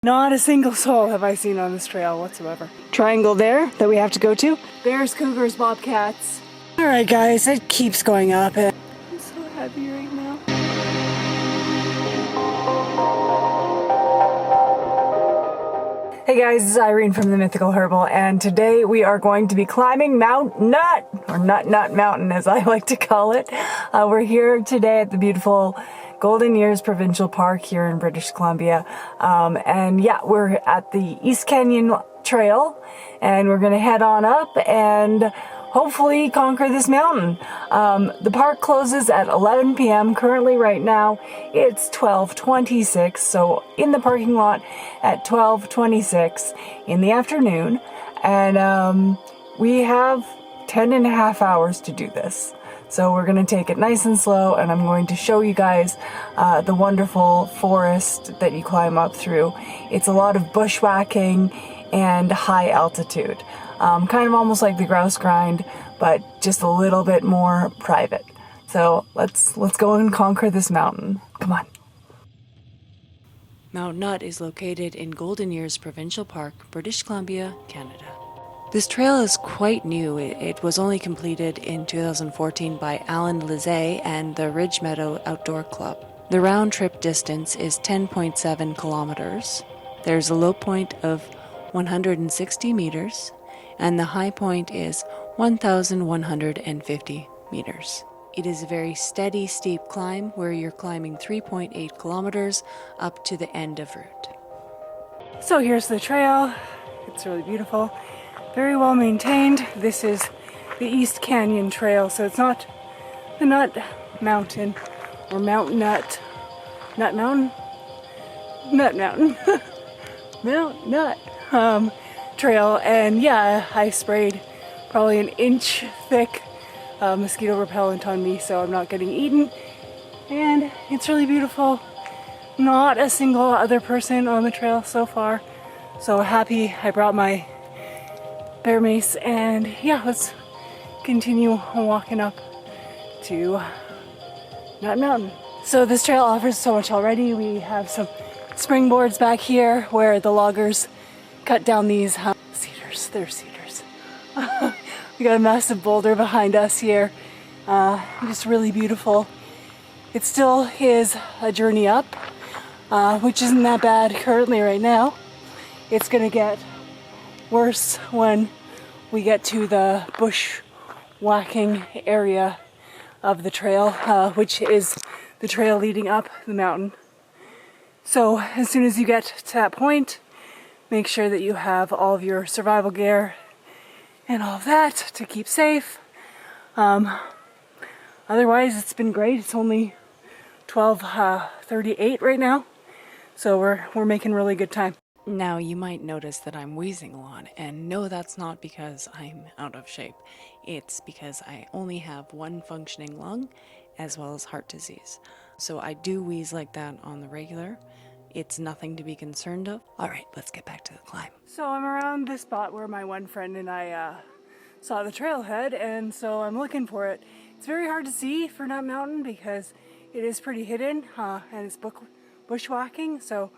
Not a single soul have I seen on this trail whatsoever. Triangle there that we have to go to. Bears, cougars, bobcats. Alright guys, it keeps going up. I'm so happy right now. Hey guys, this is Irene from the Mythical Herbal, and today we are going to be climbing Mount Nutt, or Nutt Mountain as I like to call it. We're here today at the beautiful Golden Years Provincial Park here in British Columbia. And yeah, we're at the East Canyon Trail, and we're gonna head on up and hopefully conquer this mountain. The park closes at 11 p.m. Currently right now it's 12:26, so in the parking lot at 12:26 in the afternoon, and we have 10.5 hours to do this. So we're going to take it nice and slow, and I'm going to show you guys the wonderful forest that you climb up through. It's a lot of bushwhacking and high altitude. Kind of almost like the grouse grind, but just a little bit more private. So let's go and conquer this mountain. Come on. Mount Nutt is located in Golden Years Provincial Park, British Columbia, Canada. This trail is quite new. It was only completed in 2014 by Alan Lizet and the Ridge Meadow Outdoor Club. The round trip distance is 10.7 kilometers. There's a low point of 160 meters, and the high point is 1,150 meters. It is a very steady, steep climb where you're climbing 3.8 kilometers up to the end of route. So here's the trail. It's really beautiful. Very well maintained. This is the East Canyon Trail, so it's not the Nutt Mountain or Mount Nutt. Nutt Mountain? Nutt Mountain. Mount Nutt trail. And yeah, I sprayed probably an inch thick mosquito repellent on me, so I'm not getting eaten. And it's really beautiful. Not a single other person on the trail so far. So happy I brought my bear mace, and yeah, let's continue walking up to Nutt Mountain. So this trail offers so much already. We have some springboards back here where the loggers cut down these cedars. They're cedars. We got a massive boulder behind us here. Just really beautiful. It still is a journey up, which isn't that bad currently right now. It's gonna get worse when we get to the bushwhacking area of the trail, which is the trail leading up the mountain. So as soon as you get to that point, make sure that you have all of your survival gear and all of that to keep safe. Otherwise, it's been great. It's only 12:38 right now, so we're making really good time. Now, you might notice that I'm wheezing a lot, and no, that's not because I'm out of shape. It's because I only have one functioning lung, as well as heart disease. So I do wheeze like that on the regular. It's nothing to be concerned of. All right, let's get back to the climb. So I'm around this spot where my one friend and I saw the trailhead, and so I'm looking for it. It's very hard to see for Nutt Mountain because it is pretty hidden, and it's bushwhacking, so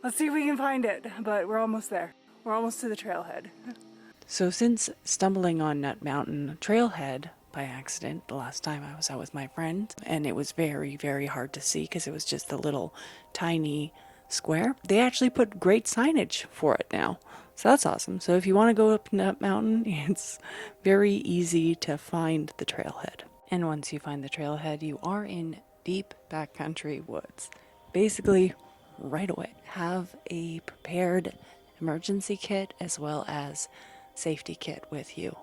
let's see if we can find it, but we're almost there. We're almost to the trailhead. So since stumbling on Nutt Mountain Trailhead by accident the last time I was out with my friend, and it was very, very hard to see because it was just a little tiny square, they actually put great signage for it now. So that's awesome. So if you want to go up Nutt Mountain, it's very easy to find the trailhead. And once you find the trailhead, you are in deep backcountry woods. Basically, right away. Have a prepared emergency kit as well as safety kit with you.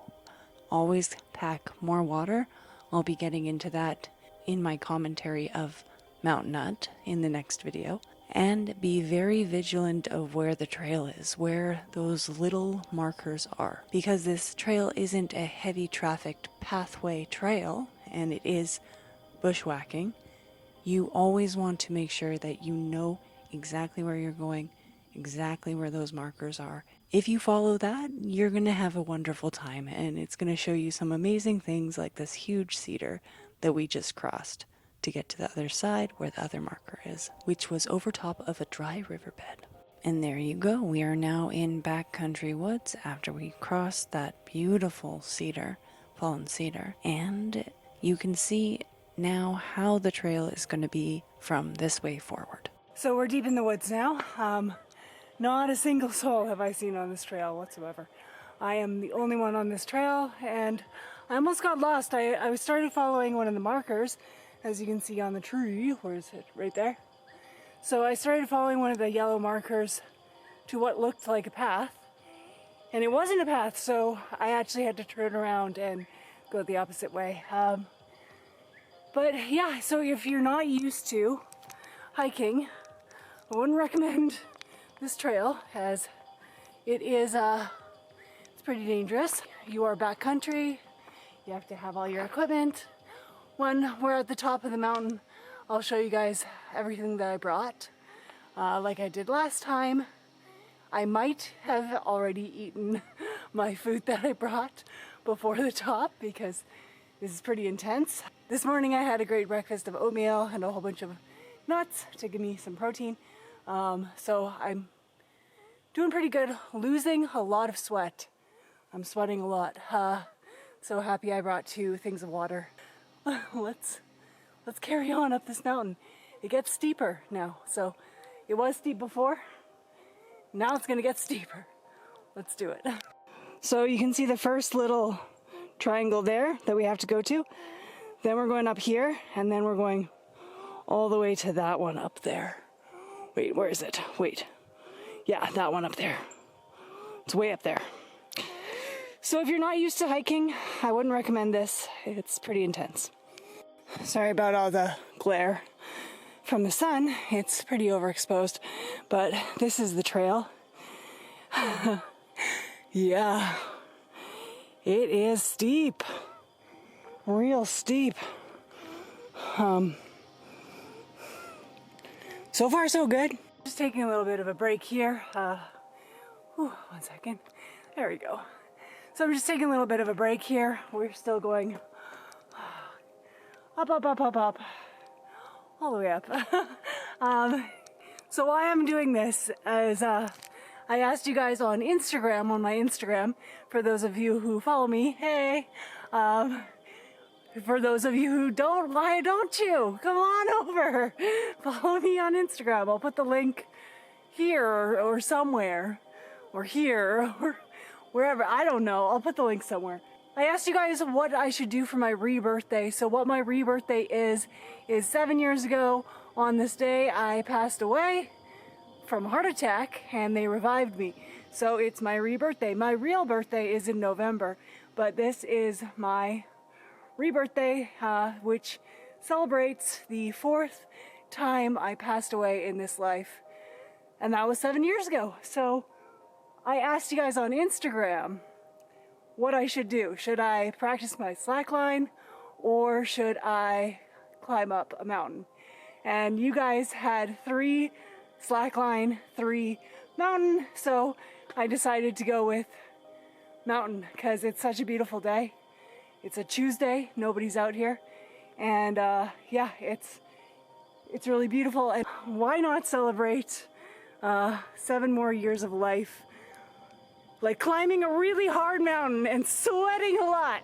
Always pack more water. I'll be getting into that in my commentary of Mount Nutt in the next video. And be very vigilant of where the trail is, where those little markers are. Because this trail isn't a heavy trafficked pathway trail, and it is bushwhacking, you always want to make sure that you know exactly where you're going, exactly where those markers are. If you follow that, you're going to have a wonderful time, and it's going to show you some amazing things like this huge cedar that we just crossed to get to the other side where the other marker is, which was over top of a dry riverbed. And there you go. We are now in backcountry woods after we crossed that beautiful cedar, fallen cedar. And you can see now how the trail is going to be from this way forward. So we're deep in the woods now. Not a single soul have I seen on this trail whatsoever. I am the only one on this trail, and I almost got lost. I started following one of the markers, as you can see on the tree. Where is it? Right there. So I started following one of the yellow markers to what looked like a path, and it wasn't a path, so I actually had to turn around and go the opposite way. But yeah, so if you're not used to hiking, I wouldn't recommend this trail, as it is it's pretty dangerous. You are backcountry, you have to have all your equipment. When we're at the top of the mountain, I'll show you guys everything that I brought. Like I did last time, I might have already eaten my food that I brought before the top, because this is pretty intense. This morning I had a great breakfast of oatmeal and a whole bunch of nuts to give me some protein. So I'm doing pretty good, losing a lot of sweat. I'm sweating a lot. So happy I brought 2 things of water. Let's carry on up this mountain. It gets steeper now. So it was steep before. Now it's gonna get steeper. Let's do it. So you can see the first little triangle there that we have to go to. Then we're going up here, and then we're going all the way to that one up there. Wait, where is it? Wait. Yeah, that one up there. It's way up there. So if you're not used to hiking, I wouldn't recommend this. It's pretty intense. Sorry about all the glare from the sun. It's pretty overexposed, but this is the trail. Yeah, it is steep. Real steep. So far so good. Just taking a little bit of a break here. One second. There we go. So I'm just taking a little bit of a break here. We're still going up, up, up, up, up, all the way up. So why I'm doing this is I asked you guys on Instagram, on my Instagram, for those of you who follow me, hey. For those of you who don't, why don't you? Come on over. Follow me on Instagram. I'll put the link here or somewhere, or here, or wherever. I don't know. I'll put the link somewhere. I asked you guys what I should do for my rebirthday. So what my rebirthday is 7 years ago on this day I passed away from a heart attack, and they revived me. So it's my rebirthday. My real birthday is in November, but this is my rebirthday, which celebrates the 4th time I passed away in this life, and that was 7 years ago. So I asked you guys on Instagram what I should do. Should I practice my slackline, or should I climb up a mountain? And you guys had 3 slackline, 3 mountain, so I decided to go with mountain because it's such a beautiful day. It's a Tuesday, nobody's out here, and yeah, it's really beautiful. And why not celebrate 7 more years of life, like climbing a really hard mountain and sweating a lot?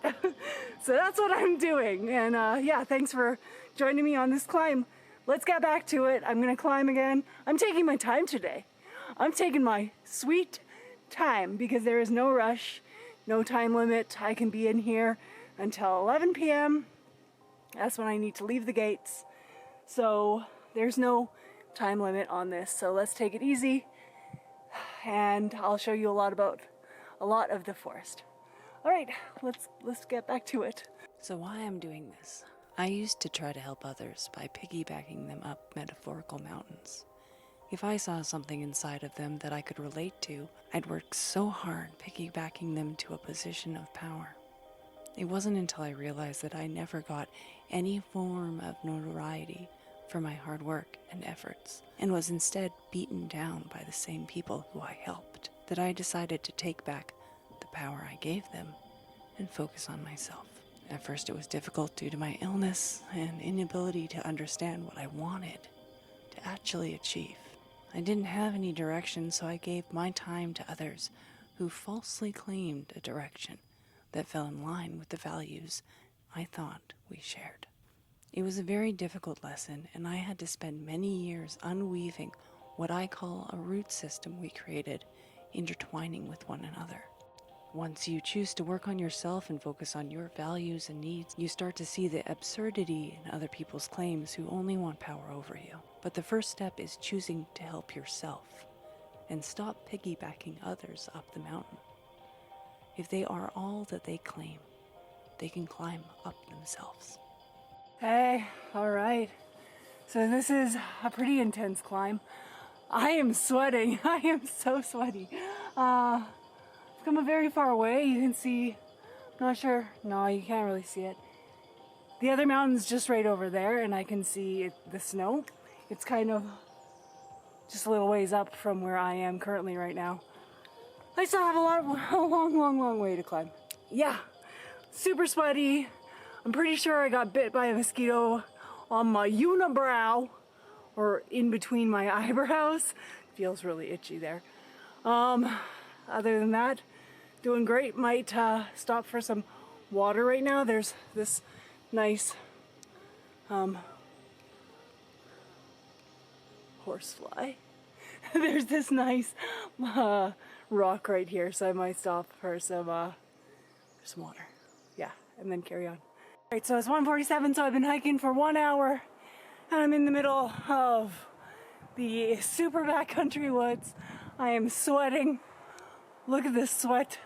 So that's what I'm doing. And yeah, thanks for joining me on this climb. Let's get back to it. I'm gonna climb again. I'm taking my time today. I'm taking my sweet time because there is no rush, no time limit. I can be in here until 11 p.m. That's when I need to leave the gates. So there's no time limit on this. So let's take it easy, and I'll show you a lot of the forest. All right, let's get back to it. So why I'm doing this? I used to try to help others by piggybacking them up metaphorical mountains. If I saw something inside of them that I could relate to, I'd work so hard piggybacking them to a position of power. It wasn't until I realized that I never got any form of notoriety for my hard work and efforts, and was instead beaten down by the same people who I helped, that I decided to take back the power I gave them and focus on myself. At first it was difficult due to my illness and inability to understand what I wanted to actually achieve. I didn't have any direction, so I gave my time to others who falsely claimed a direction that fell in line with the values I thought we shared. It was a very difficult lesson, and I had to spend many years unweaving what I call a root system we created, intertwining with one another. Once you choose to work on yourself and focus on your values and needs, you start to see the absurdity in other people's claims who only want power over you. But the first step is choosing to help yourself and stop piggybacking others up the mountain. If they are all that they claim, they can climb up themselves. Hey, all right. So this is a pretty intense climb. I am sweating. I am so sweaty. It's come very far away. You can see, not sure. No, you can't really see it. The other mountain's just right over there, and I can see the snow. It's kind of just a little ways up from where I am currently right now. I still have a long way to climb. Yeah, super sweaty. I'm pretty sure I got bit by a mosquito on my unibrow, or in between my eyebrows. Feels really itchy there. Other than that, doing great. Might stop for some water right now. There's this nice horsefly. There's this nice rock right here, so I might stop for some water. Yeah, and then carry on. All right, so it's 1:47, so I've been hiking for 1 hour, and I'm in the middle of the super backcountry woods. I am sweating. Look at this sweat.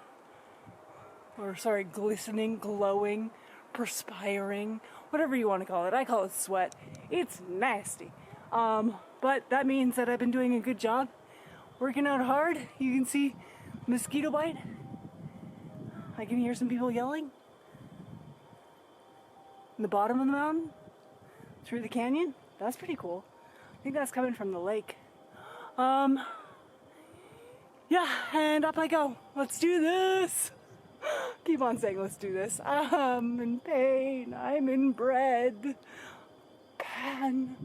Or sorry, glistening, glowing, perspiring, whatever you want to call it. I call it sweat. It's nasty. But that means that I've been doing a good job. Working out hard. You can see mosquito bite. I can hear some people yelling. In the bottom of the mountain, through the canyon. That's pretty cool. I think that's coming from the lake. Yeah, and up I go. Let's do this. Keep on saying let's do this. I'm in pain. I'm in bread. Pain.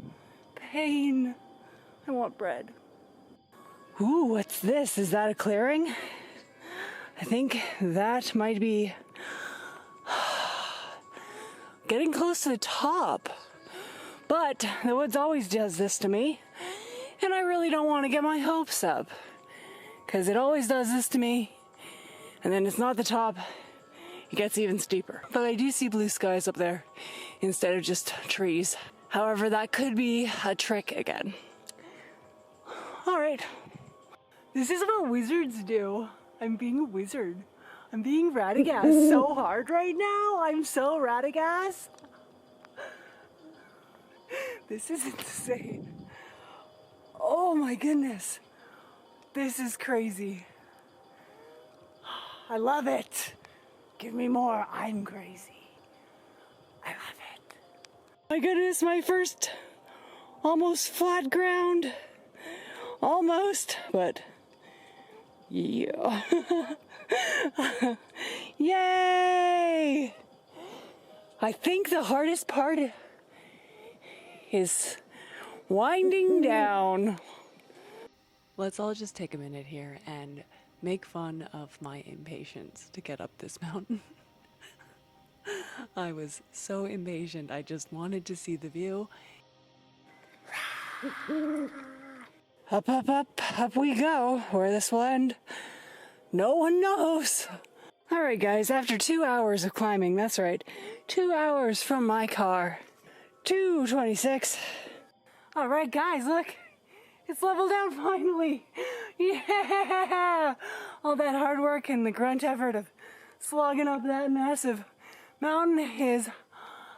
I want bread. Ooh, what's this? Is that a clearing? I think that might be getting close to the top. But the woods always does this to me, and I really don't want to get my hopes up, because it always does this to me, and then it's not the top, it gets even steeper. But I do see blue skies up there instead of just trees. However, that could be a trick again. Alright, this is what wizards do. I'm being a wizard. I'm being Radagast so hard right now. I'm so Radagast. This is insane. Oh my goodness. This is crazy. I love it. Give me more. I'm crazy. I love it. My goodness, my first almost flat ground. Almost, but yeah. Yay! I think the hardest part is winding down. Let's all just take a minute here and make fun of my impatience to get up this mountain. I was so impatient, I just wanted to see the view. Up we go. Where this will end, no one knows. Alright guys, after 2 hours of climbing, that's right, 2 hours from my car, 2:26. Alright guys, look, it's leveled out finally. Yeah! All that hard work and the grunt effort of slogging up that massive mountain is,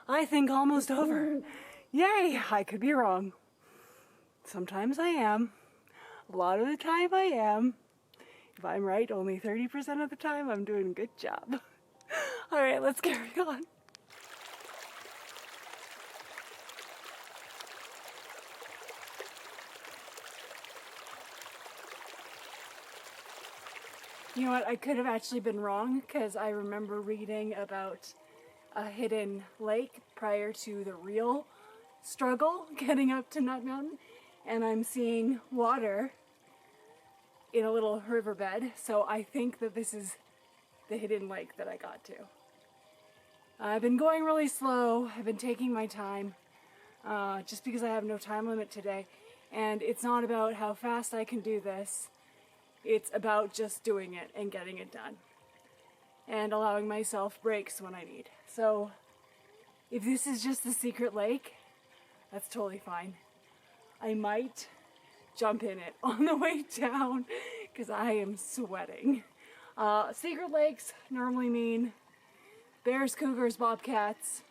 I think, almost over. Yay! I could be wrong. Sometimes I am. A lot of the time I am. If I'm right, only 30% of the time, I'm doing a good job. Alright, let's carry on. You know what, I could have actually been wrong, because I remember reading about a hidden lake prior to the real struggle getting up to Nutt Mountain, and I'm seeing water in a little riverbed, so I think that this is the hidden lake that I got to. I've been going really slow, I've been taking my time, just because I have no time limit today, and it's not about how fast I can do this, it's about just doing it and getting it done, and allowing myself breaks when I need. So if this is just the secret lake, that's totally fine. I might jump in it on the way down because I am sweating. Secret lakes normally mean bears, cougars, bobcats.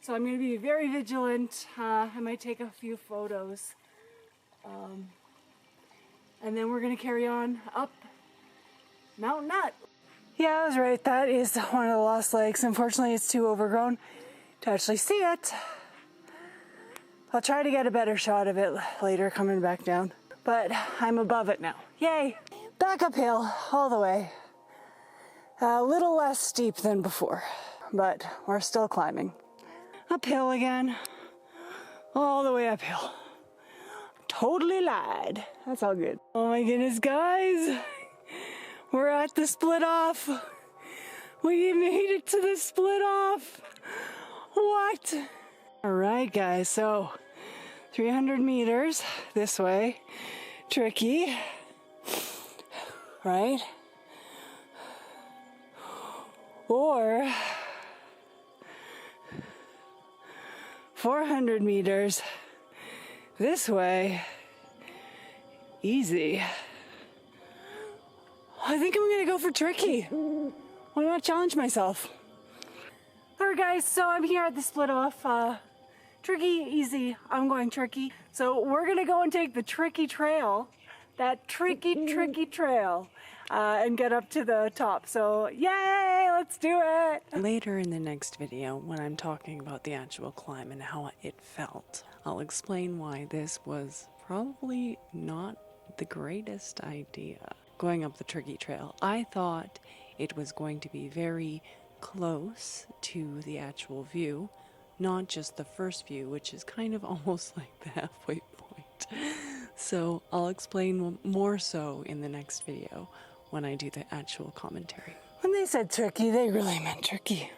So I'm going to be very vigilant. I might take a few photos. And then we're going to carry on up Mount Nutt. Yeah, I was right. That is one of the lost lakes. Unfortunately, it's too overgrown to actually see it. I'll try to get a better shot of it later coming back down. But I'm above it now. Yay! Back uphill all the way. A little less steep than before, but we're still climbing. Uphill again. All the way uphill. Totally lied. That's all good. Oh my goodness, guys. We're at the split off. We made it to the split off. What? All right, guys. So 300 meters this way. Tricky. Right? Or 400 meters this way. Easy. I think I'm gonna go for tricky. Why not challenge myself? Alright guys, so I'm here at the split off. Tricky, easy, I'm going tricky. So we're gonna go and take the tricky trail, that tricky trail, and get up to the top. So yay, let's do it! Later in the next video, when I'm talking about the actual climb and how it felt, I'll explain why this was probably not the greatest idea. Going up the tricky trail, I thought it was going to be very close to the actual view, not just the first view, which is kind of almost like the halfway point. So I'll explain more so in the next video when I do the actual commentary. When they said tricky, they really meant tricky.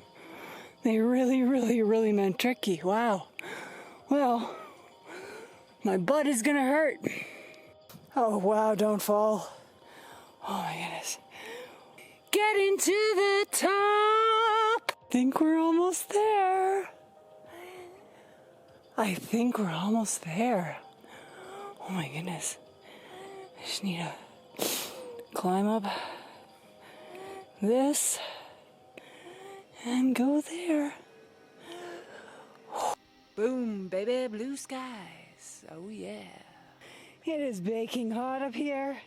They really meant tricky. Wow. Well, my butt is gonna hurt. Oh wow, don't fall. Oh my goodness. Get into the top! I think we're almost there. I think we're almost there. Oh my goodness. I just need to climb up this and go there. Boom, baby, blue skies. Oh yeah. It is baking hot up here.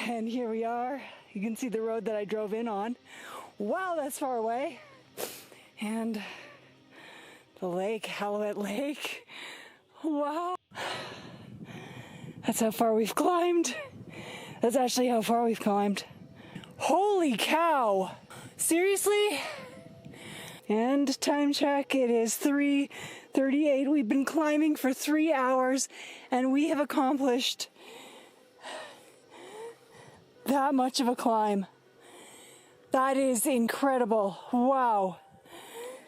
And here we are. You can see the road that I drove in on. Wow, that's far away. And the lake, Hallowed Lake. Wow. That's how far we've climbed. That's actually how far we've climbed. Holy cow! Seriously? And time check, it is 3:38. We've been climbing for 3 hours and we have accomplished that much of a climb. That is incredible. Wow.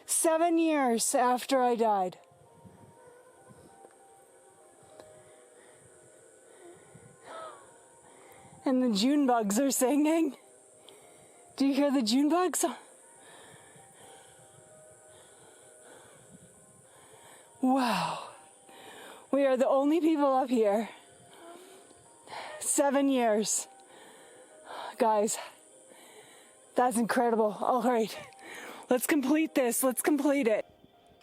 7 years after I died. And the June bugs are singing. Do you hear the June bugs? Wow. We are the only people up here. 7 years. Guys, that's incredible. All right, let's complete this. Let's complete it.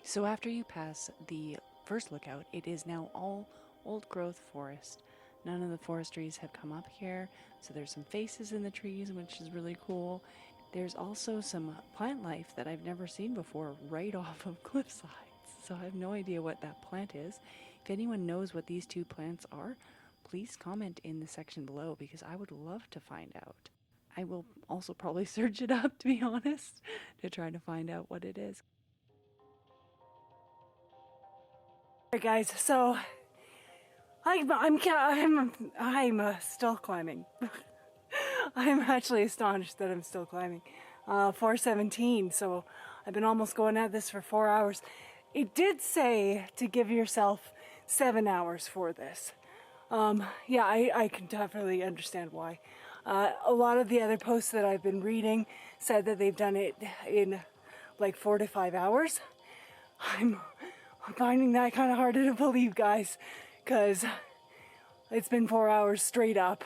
So after you pass the first lookout, it is now all old growth forest. None of the forest trees have come up here, so there's some faces in the trees, which is really cool. There's also some plant life that I've never seen before right off of cliff sides. So I have no idea what that plant is. If anyone knows what these two plants are, please comment in the section below because I would love to find out. I will also probably search it up, to be honest, to try to find out what it is. Alright guys, so I'm still climbing. I'm actually astonished that I'm still climbing. 4:17, so I've been almost going at this for 4 hours. It did say to give yourself 7 hours for this. Yeah, I can definitely understand why. A lot of the other posts that I've been reading said that they've done it in like 4 to 5 hours. I'm finding that kind of harder to believe, guys, because it's been 4 hours straight up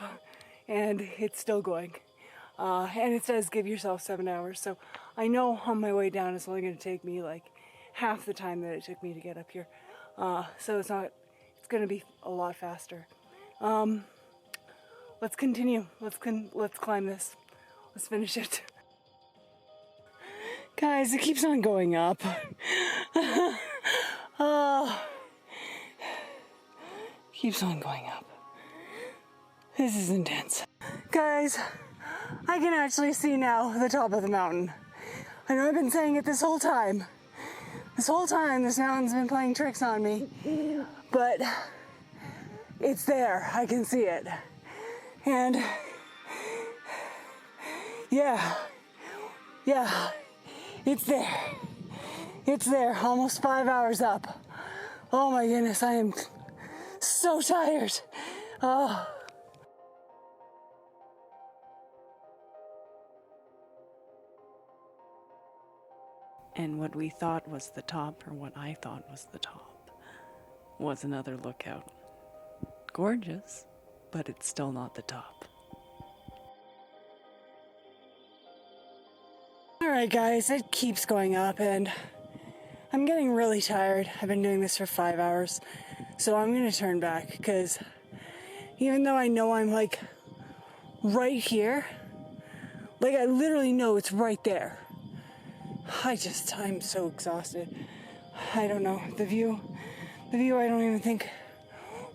and it's still going. And it says give yourself 7 hours. So I know on my way down it's only going to take me like half the time that it took me to get up here. So it's going to be a lot faster. Let's continue. Let's climb this. Let's finish it. Guys, it keeps on going up. Keeps on going up. This is intense. Guys, I can actually see now the top of the mountain. I know I've been saying it this whole time. This whole time this mountain's been playing tricks on me. But it's there. I can see it. And yeah, it's there. It's there, almost 5 hours up. Oh my goodness, I am so tired. Oh. And what we thought was the top, or what I thought was the top, was another lookout. Gorgeous, but it's still not the top. Alright guys, it keeps going up and I'm getting really tired. I've been doing this for 5 hours, so I'm gonna turn back because even though I know I'm like right here, like I literally know it's right there, I'm so exhausted. I don't know, the view I don't even think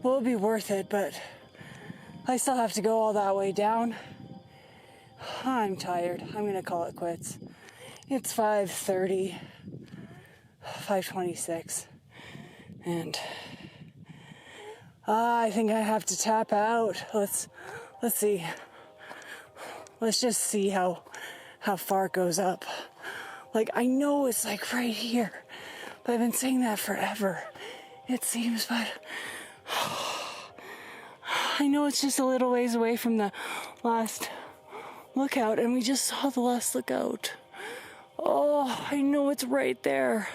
will be worth it, but I still have to go all that way down. I'm tired. I'm gonna call it quits. It's 5:30, 5:26, and I think I have to tap out. Let's see. Let's just see how far it goes up. Like, I know it's like right here, but I've been saying that forever, it seems, but I know it's just a little ways away from the last lookout, and we just saw the last lookout. Oh, I know it's right there.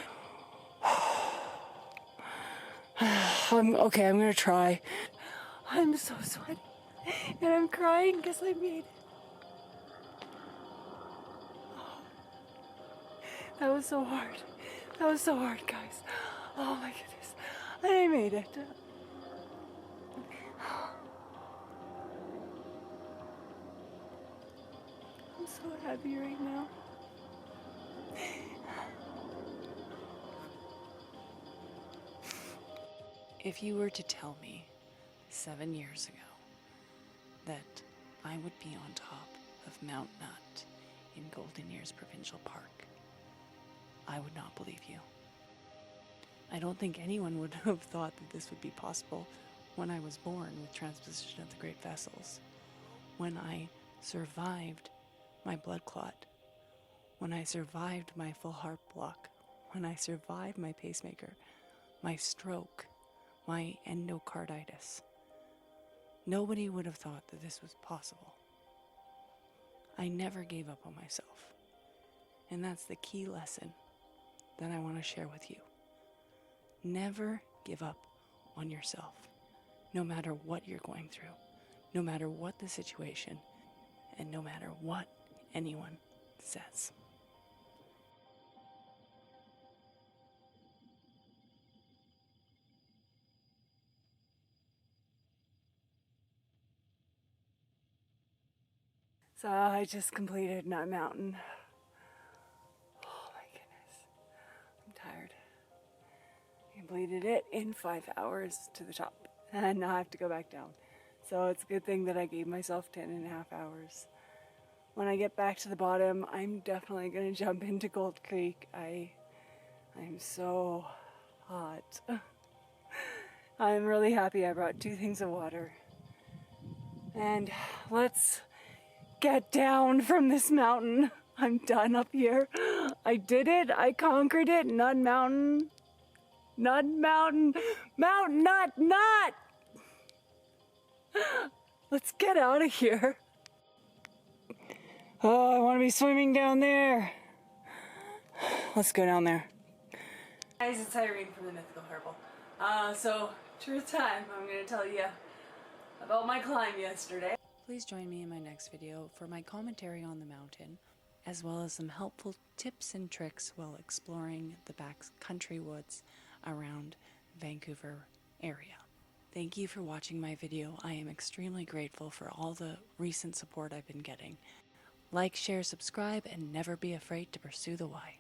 I'm gonna try. I'm so sweaty, and I'm crying because I made it. That was so hard. That was so hard, guys. Oh my goodness. I made it. I'm so happy right now. If you were to tell me 7 years ago that I would be on top of Mount Nutt in Golden Ears Provincial Park, I would not believe you. I don't think anyone would have thought that this would be possible when I was born with transposition of the great vessels, when I survived my blood clot, when I survived my full heart block, when I survived my pacemaker, my stroke, my endocarditis. Nobody would have thought that this was possible. I never gave up on myself. And that's the key lesson that I want to share with you. Never give up on yourself, no matter what you're going through, no matter what the situation, and no matter what anyone says. So I just completed Nut Mountain. Oh my goodness. I'm tired. I completed it in 5 hours to the top. And now I have to go back down. So it's a good thing that I gave myself 10.5 hours. When I get back to the bottom, I'm definitely going to jump into Gold Creek. I'm so hot. I'm really happy I brought 2 things of water. And let's get down from this mountain. I'm done up here. I did it. I conquered it. Nutt Mountain. Nutt Mountain. Mount Nutt. Nutt! Let's get out of here. Oh, I want to be swimming down there. Let's go down there. Guys, it's Irene from the Mythical Herbal. So, truth time. I'm going to tell you about my climb yesterday. Please join me in my next video for my commentary on the mountain, as well as some helpful tips and tricks while exploring the backcountry woods around Vancouver area. Thank you for watching my video. I am extremely grateful for all the recent support I've been getting. Like, share, subscribe, and never be afraid to pursue the why.